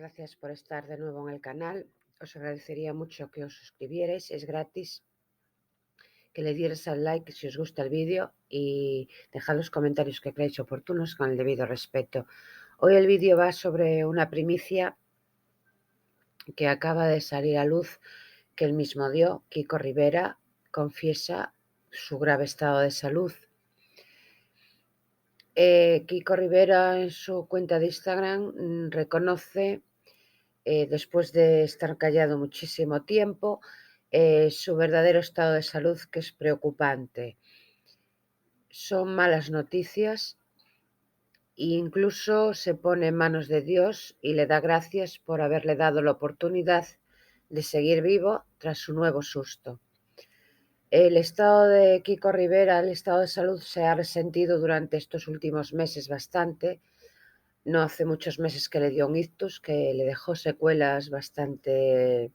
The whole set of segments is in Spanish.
gracias por estar de nuevo en el canal. Os agradecería mucho que os suscribierais, es gratis, que le dierais al like si os gusta el vídeo y dejad los comentarios que creáis oportunos con el debido respeto. Hoy el vídeo va sobre una primicia que acaba de salir a luz, que él mismo dio. Kiko Rivera confiesa su grave estado de salud. Kiko Rivera en su cuenta de Instagram reconoce, después de estar callado muchísimo tiempo, su verdadero estado de salud, que es preocupante. Son malas noticias e incluso se pone en manos de Dios y le da gracias por haberle dado la oportunidad de seguir vivo tras su nuevo susto. El estado de Kiko Rivera, el estado de salud, se ha resentido durante estos últimos meses bastante. No hace muchos meses que le dio un ictus que le dejó secuelas bastante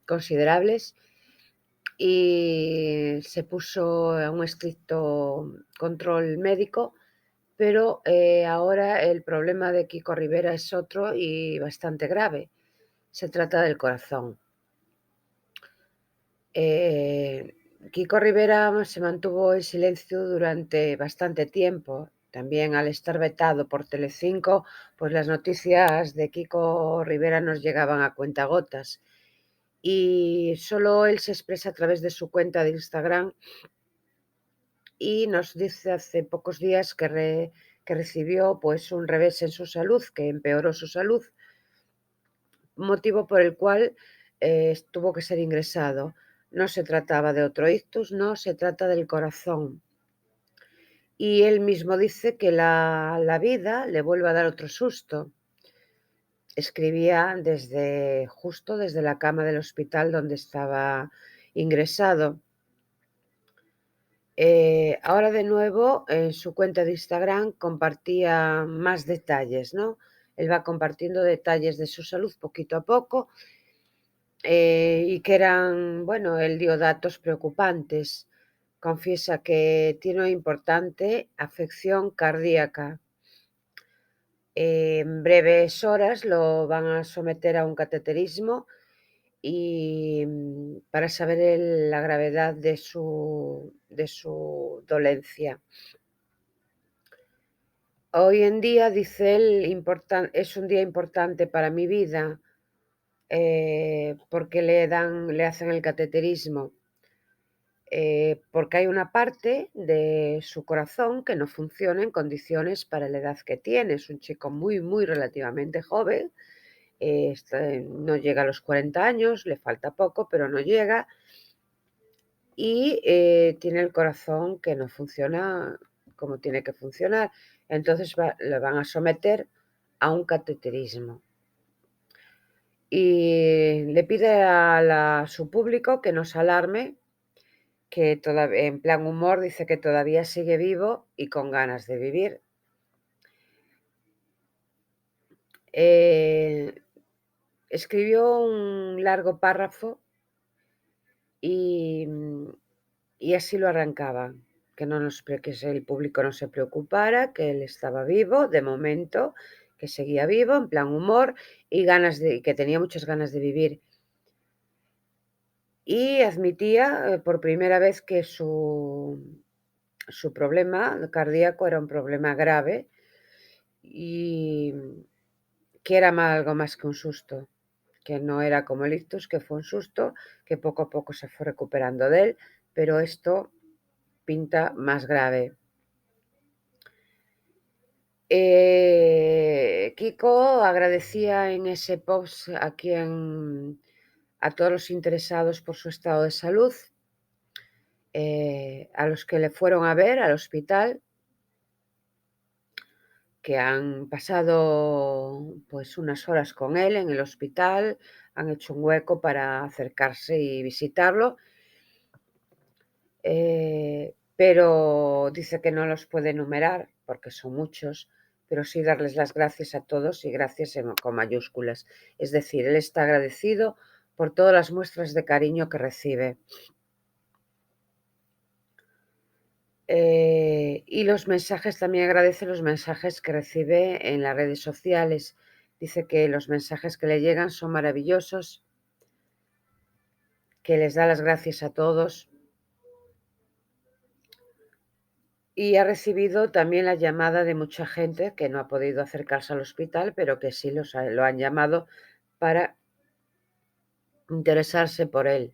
considerables y se puso a un estricto control médico, pero ahora el problema de Kiko Rivera es otro y bastante grave. Se trata del corazón. Kiko Rivera se mantuvo en silencio durante bastante tiempo. También, al estar vetado por Telecinco, pues las noticias de Kiko Rivera nos llegaban a cuentagotas. Y solo él se expresa a través de su cuenta de Instagram y nos dice hace pocos días que recibió pues un revés en su salud, que empeoró su salud, motivo por el cual tuvo que ser ingresado. No se trataba de otro ictus, no, se trata del corazón. Y él mismo dice que la vida le vuelve a dar otro susto. Escribía justo desde la cama del hospital donde estaba ingresado. Ahora de nuevo en su cuenta de Instagram compartía más detalles, ¿no? Él va compartiendo detalles de su salud poquito a poco, y que eran, bueno, él dio datos preocupantes. Confiesa que tiene una importante afección cardíaca. En breves horas lo van a someter a un cateterismo y para saber la gravedad de su dolencia. Hoy en día, dice él, es un día importante para mi vida, porque le hacen el cateterismo, porque hay una parte de su corazón que no funciona en condiciones para la edad que tiene. Es un chico muy, muy relativamente joven, no llega a los 40 años, le falta poco, pero no llega, y tiene el corazón que no funciona como tiene que funcionar. Entonces le van a someter a un cateterismo. Y le pide a su público que no se alarme, que en plan humor dice que todavía sigue vivo y con ganas de vivir. Escribió un largo párrafo y así lo arrancaba, que el público no se preocupara, que él estaba vivo de momento, que seguía vivo en plan humor y que tenía muchas ganas de vivir. Y admitía por primera vez que su problema cardíaco era un problema grave y que era algo más que un susto, que no era como el ictus, que fue un susto, que poco a poco se fue recuperando de él, pero esto pinta más grave. Kiko agradecía en ese post a todos los interesados por su estado de salud, a los que le fueron a ver al hospital, que han pasado pues unas horas con él en el hospital, han hecho un hueco para acercarse y visitarlo, pero dice que no los puede enumerar porque son muchos, pero sí darles las gracias a todos, y gracias con mayúsculas. Es decir, él está agradecido por todas las muestras de cariño que recibe. Y los mensajes, también agradece los mensajes que recibe en las redes sociales, Dice que los mensajes que le llegan son maravillosos, que les da las gracias a todos y ha recibido también la llamada de mucha gente que no ha podido acercarse al hospital, pero que sí lo han llamado para interesarse por él.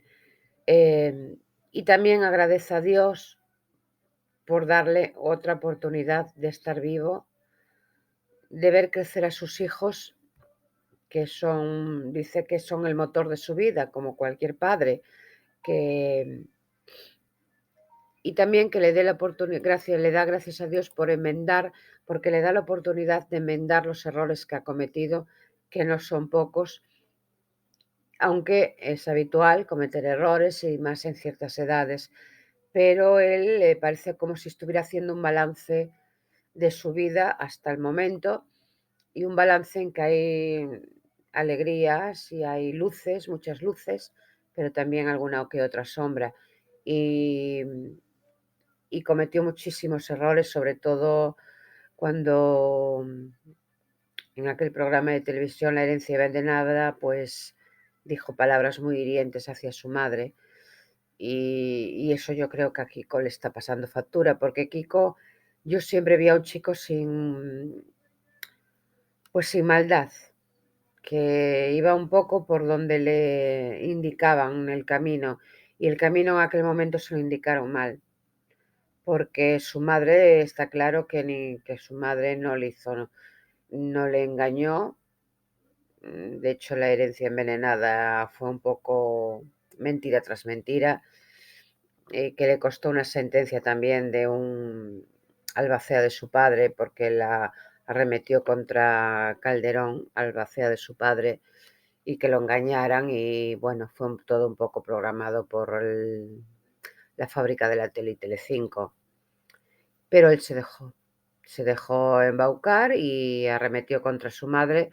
Y también agradece a Dios por darle otra oportunidad de estar vivo, de ver crecer a sus hijos, que dice que son el motor de su vida, como cualquier padre, y también que le dé la oportunidad, le da gracias a Dios por enmendar, porque le da la oportunidad de enmendar los errores que ha cometido, que no son pocos, aunque es habitual cometer errores y más en ciertas edades, pero él le parece como si estuviera haciendo un balance de su vida hasta el momento, y un balance en que hay alegrías y hay luces, muchas luces, pero también alguna que otra sombra. Y, y cometió muchísimos errores, sobre todo cuando en aquel programa de televisión La herencia envenenada, pues dijo palabras muy hirientes hacia su madre. Y eso yo creo que a Kiko le está pasando factura, porque Kiko, yo siempre vi a un chico pues sin maldad, que iba un poco por donde le indicaban el camino, y el camino en aquel momento se lo indicaron mal, porque su madre está claro que su madre no le hizo, no le engañó. De hecho, la herencia envenenada fue un poco mentira tras mentira, que le costó una sentencia también de un albacea de su padre, porque la arremetió contra Calderón, albacea de su padre, y que lo engañaran, y bueno, fue todo un poco programado por la fábrica de la tele y Telecinco. Pero él se dejó embaucar y arremetió contra su madre,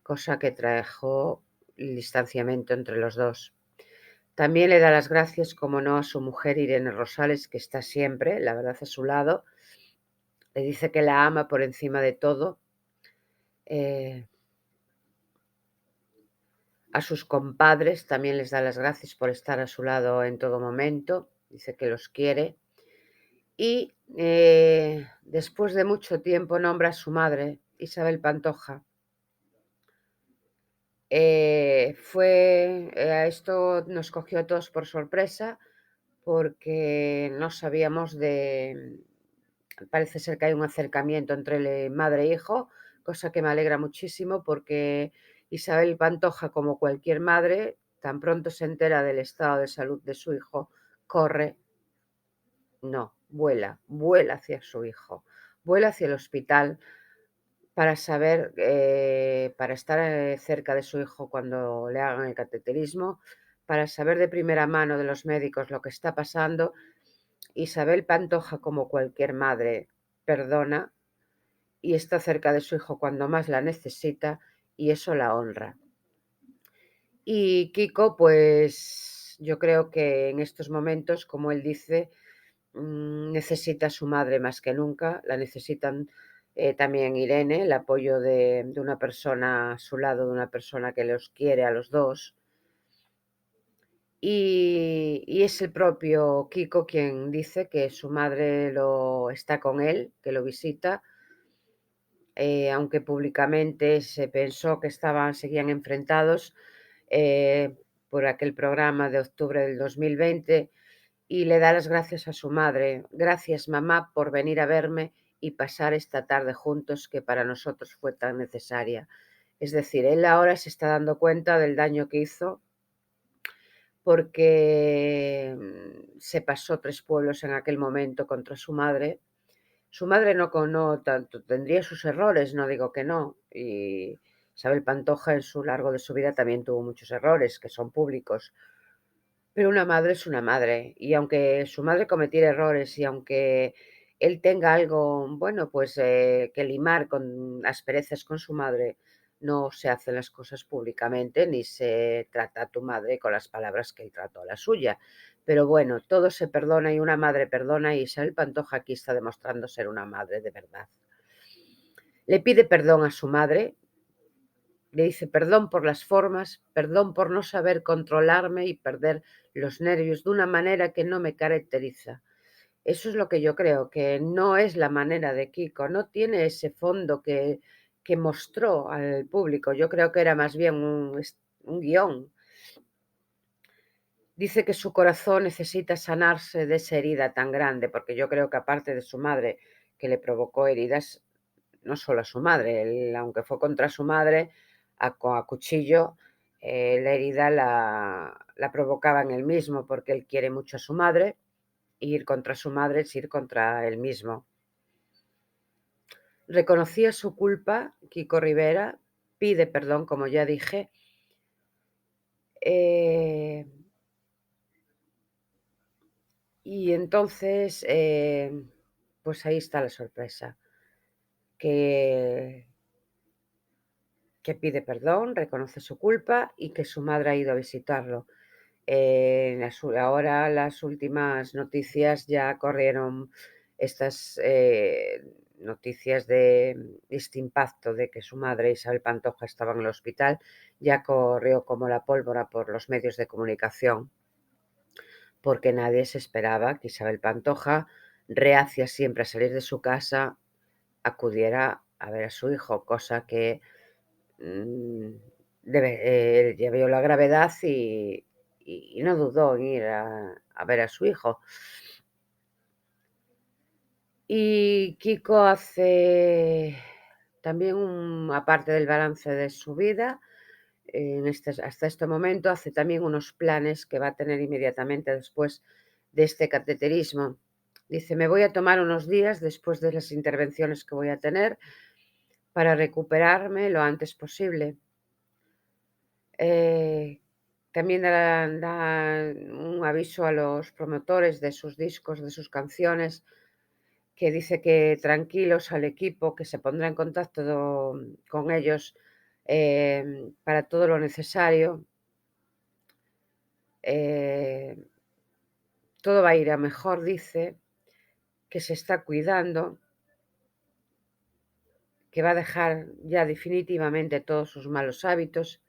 cosa que trajo el distanciamiento entre los dos. También le da las gracias, como no, a su mujer Irene Rosales, que está siempre, la verdad, a su lado. Le dice que la ama por encima de todo. A sus compadres también les da las gracias por estar a su lado en todo momento. Dice que los quiere. Y después de mucho tiempo nombra a su madre, Isabel Pantoja. Esto nos cogió a todos por sorpresa, porque no sabíamos parece ser que hay un acercamiento entre madre e hijo, cosa que me alegra muchísimo, porque Isabel Pantoja, como cualquier madre, tan pronto se entera del estado de salud de su hijo, corre, no, vuela hacia su hijo, vuela hacia el hospital para saber, para estar cerca de su hijo cuando le hagan el cateterismo, para saber de primera mano de los médicos lo que está pasando. Isabel Pantoja, como cualquier madre, perdona y está cerca de su hijo cuando más la necesita, y eso la honra. Y Kiko, pues yo creo que en estos momentos, como él dice, necesita a su madre más que nunca, la necesitan también Irene, el apoyo de una persona a su lado, de una persona que los quiere a los dos. Y es el propio Kiko quien dice que su madre está con él, que lo visita, aunque públicamente se pensó que seguían enfrentados por aquel programa de octubre del 2020, y le da las gracias a su madre. Gracias, mamá, por venir a verme y pasar esta tarde juntos que para nosotros fue tan necesaria. Es decir, él ahora se está dando cuenta del daño que hizo, porque se pasó 3 pueblos en aquel momento contra su madre. Su madre no tanto, tendría sus errores, no digo que no, y Isabel Pantoja en su largo de su vida también tuvo muchos errores que son públicos, pero una madre es una madre, y aunque su madre cometiera errores y aunque él tenga algo, bueno, pues que limar con asperezas con su madre, no se hacen las cosas públicamente ni se trata a tu madre con las palabras que él trató a la suya. Pero bueno, todo se perdona y una madre perdona, y Isabel Pantoja aquí está demostrando ser una madre de verdad. Le pide perdón a su madre Le dice: "Perdón por las formas, perdón por no saber controlarme y perder los nervios de una manera que no me caracteriza". Eso es lo que yo creo, que no es la manera de Kiko, no tiene ese fondo que mostró al público. Yo creo que era más bien un guión. Dice que su corazón necesita sanarse de esa herida tan grande, porque yo creo que aparte de su madre, que le provocó heridas, no solo a su madre, él, aunque fue contra su madre, a cuchillo, la herida la provocaba en él mismo, porque él quiere mucho a su madre, y ir contra su madre es ir contra él mismo. Reconocía su culpa, Kiko Rivera, pide perdón, como ya dije, eh, y entonces, pues ahí está la sorpresa, que, que pide perdón, reconoce su culpa y que su madre ha ido a visitarlo. Ahora las últimas noticias ya corrieron estas noticias de este impacto de que su madre Isabel Pantoja estaba en el hospital, ya corrió como la pólvora por los medios de comunicación, porque nadie se esperaba que Isabel Pantoja, reacia siempre a salir de su casa, acudiera a ver a su hijo, cosa que Mm, ya vio la gravedad y no dudó en ir a ver a su hijo. Y Kiko hace también aparte del balance de su vida, hasta este momento, hace también unos planes que va a tener inmediatamente después de este cateterismo. Dice: "Me voy a tomar unos días después de las intervenciones que voy a tener para recuperarme lo antes posible". Eh, También da un aviso a los promotores de sus discos, de sus canciones, que dice que tranquilos al equipo, que se pondrá en contacto con ellos para todo lo necesario. Eh, Todo va a ir a mejor, dice, que se está cuidando, que va a dejar ya definitivamente todos sus malos hábitos,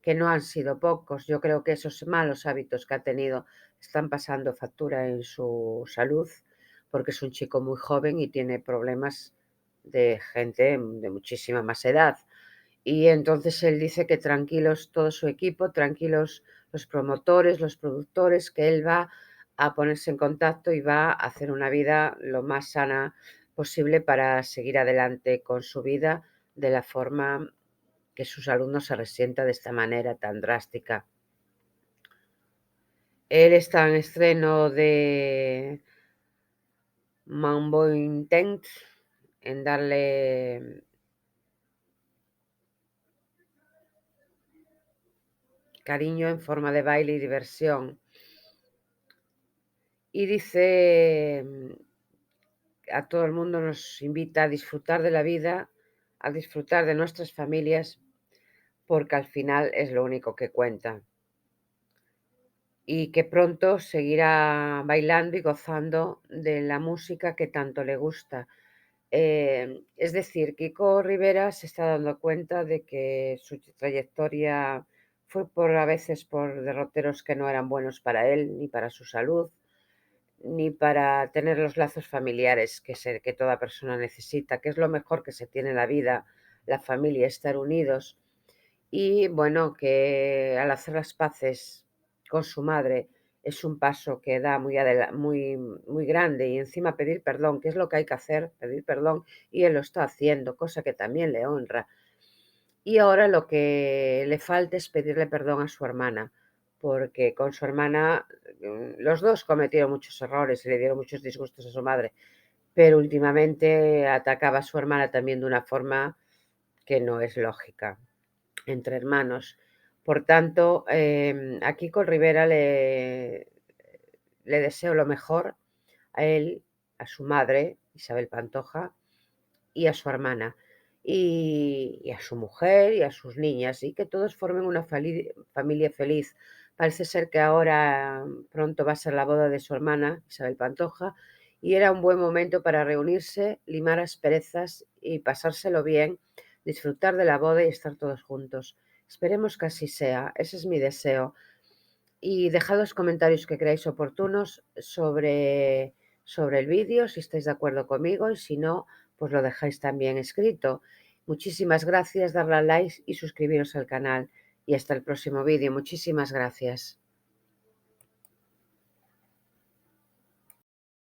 que no han sido pocos. Yo creo que esos malos hábitos que ha tenido están pasando factura en su salud, porque es un chico muy joven y tiene problemas de gente de muchísima más edad. Y entonces él dice que tranquilos todo su equipo, tranquilos los promotores, los productores, que él va a ponerse en contacto y va a hacer una vida lo más sana posible para seguir adelante con su vida de la forma que sus alumnos se resienta de esta manera tan drástica. Él está en estreno de Mambo Intent, en darle cariño en forma de baile y diversión. Y dice a todo el mundo, nos invita a disfrutar de la vida, a disfrutar de nuestras familias, porque al final es lo único que cuenta. Y que pronto seguirá bailando y gozando de la música que tanto le gusta. Es decir, Kiko Rivera se está dando cuenta de que su trayectoria fue a veces por derroteros que no eran buenos para él, ni para su salud, ni para tener los lazos familiares que toda persona necesita, que es lo mejor que se tiene en la vida, la familia, estar unidos. Y bueno, que al hacer las paces con su madre es un paso que da muy grande, y encima pedir perdón, que es lo que hay que hacer, pedir perdón, y él lo está haciendo, cosa que también le honra. Y ahora lo que le falta es pedirle perdón a su hermana, porque con su hermana los dos cometieron muchos errores y le dieron muchos disgustos a su madre, pero últimamente atacaba a su hermana también de una forma que no es lógica entre hermanos. Por tanto, a Kiko Rivera le deseo lo mejor a él, a su madre, Isabel Pantoja, y a su hermana, y a su mujer y a sus niñas, y que todos formen una familia feliz. Parece ser que ahora pronto va a ser la boda de su hermana, Isabel Pantoja, y era un buen momento para reunirse, limar asperezas y pasárselo bien, disfrutar de la boda y estar todos juntos. Esperemos que así sea, ese es mi deseo. Y dejad los comentarios que creáis oportunos sobre el vídeo, si estáis de acuerdo conmigo, y si no, pues lo dejáis también escrito. Muchísimas gracias, darle a like y suscribiros al canal. Y hasta el próximo vídeo. Muchísimas gracias.